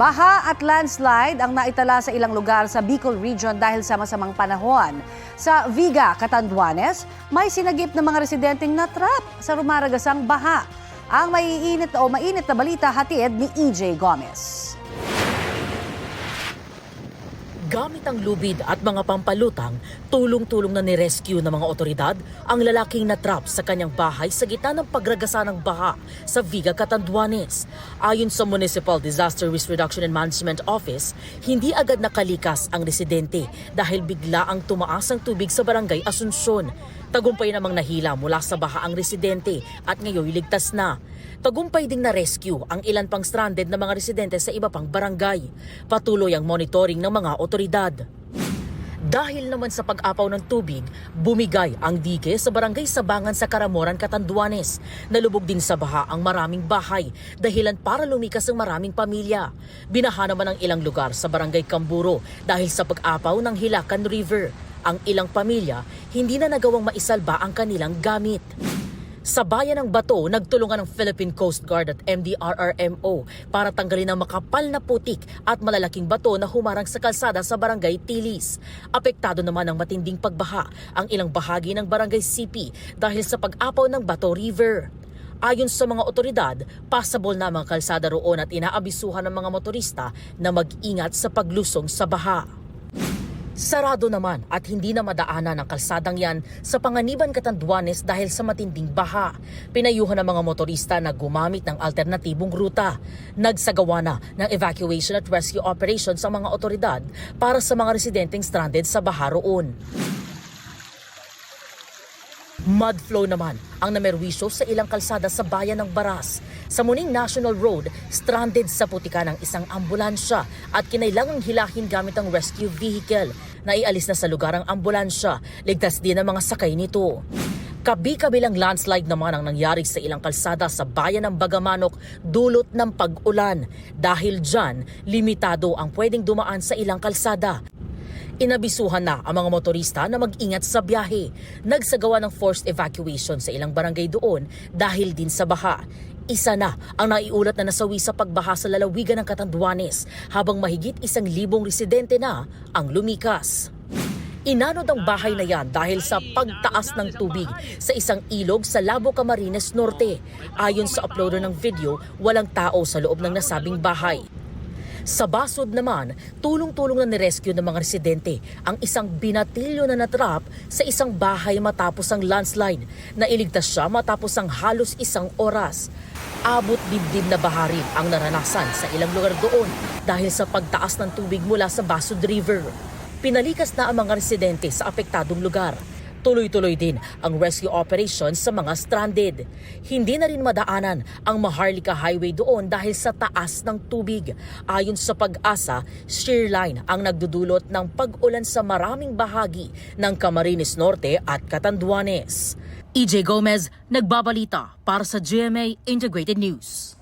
Baha at landslide ang naitala sa ilang lugar sa Bicol Region dahil sa masamang panahon. Sa Viga, Catanduanes, may sinagip ng mga residenteng natrap sa rumaragasang baha. Ang mainit na balita hatid ni EJ Gomez. Gamit ang lubid at mga pampalutang, tulong-tulong na ni-rescue ng mga otoridad ang lalaking natrap sa kanyang bahay sa gitna ng pagragasa ng baha sa Viga, Catanduanes. Ayon sa Municipal Disaster Risk Reduction and Management Office, hindi agad nakalikas ang residente dahil bigla ang tumaas ang tubig sa barangay Asuncion. Tagumpay namang nahila mula sa baha ang residente at ngayon ligtas na. Tagumpay ding na-rescue ang ilan pang stranded na mga residente sa iba pang barangay. Patuloy ang monitoring ng mga otoridad. Dahil naman sa pag-apaw ng tubig, bumigay ang dike sa barangay Sabangan sa Caramoran, Catanduanes. Nalubog din sa baha ang maraming bahay, dahilan para lumikas ang maraming pamilya. Binaha naman ang ilang lugar sa barangay Camburo dahil sa pag-apaw ng Hilacan River. Ang ilang pamilya hindi na nagawang maisalba ang kanilang gamit. Sa bayan ng Bato, nagtulungan ng Philippine Coast Guard at MDRRMO para tanggalin ang makapal na putik at malalaking bato na humarang sa kalsada sa barangay Tilis. Apektado naman ng matinding pagbaha ang ilang bahagi ng barangay CP dahil sa pag-apaw ng Bato River. Ayon sa mga otoridad, passable na ang mga kalsada roon at inaabisuhan ng mga motorista na mag-ingat sa paglusong sa baha. Sarado naman at hindi na madaanan ang kalsadang yan sa Panganiban, Catanduanes dahil sa matinding baha. Pinayuhan ng mga motorista na gumamit ng alternatibong ruta. Nagsagawa na ng evacuation at rescue operations ang mga otoridad para sa mga residenteng stranded sa baha roon. Mudflow naman ang namerwisyo sa ilang kalsada sa bayan ng Baras. Sa Muning National Road, stranded sa putika ng isang ambulansya at kinailangang hilahin gamit ang rescue vehicle. Naialis na sa lugar ang ambulansya, ligtas din ang mga sakay nito. Kabi-kabilang landslide naman ang nangyari sa ilang kalsada sa bayan ng Bagamanok dulot ng pag-ulan. Dahil dyan, limitado ang pwedeng dumaan sa ilang kalsada. Inabisuhan na ang mga motorista na mag-ingat sa biyahe. Nagsagawa ng forced evacuation sa ilang barangay doon dahil din sa baha. Isa na ang naiulat na nasawi sa pagbaha sa lalawigan ng Catanduanes habang mahigit 1,000 residente na ang lumikas. Inanod ang bahay na yan dahil sa pagtaas ng tubig sa isang ilog sa Labo, Camarines Norte. Ayon sa uploader ng video, walang tao sa loob ng nasabing bahay. Sa Basod naman, tulong-tulong na nirescue ng mga residente ang isang binatilyo na natrap sa isang bahay matapos ang landslide. Nailigtas siya matapos ang halos 1 oras. Abot dibdib na baha rin ang naranasan sa ilang lugar doon dahil sa pagtaas ng tubig mula sa Basod River. Pinalikas na ang mga residente sa apektadong lugar. Tuloy-tuloy din ang rescue operations sa mga stranded. Hindi na rin madaanan ang Maharlika Highway doon dahil sa taas ng tubig. Ayon sa Pag-asa, shear line ang nagdudulot ng pag-ulan sa maraming bahagi ng Camarines Norte at Catanduanes. EJ Gomez, nagbabalita para sa GMA Integrated News.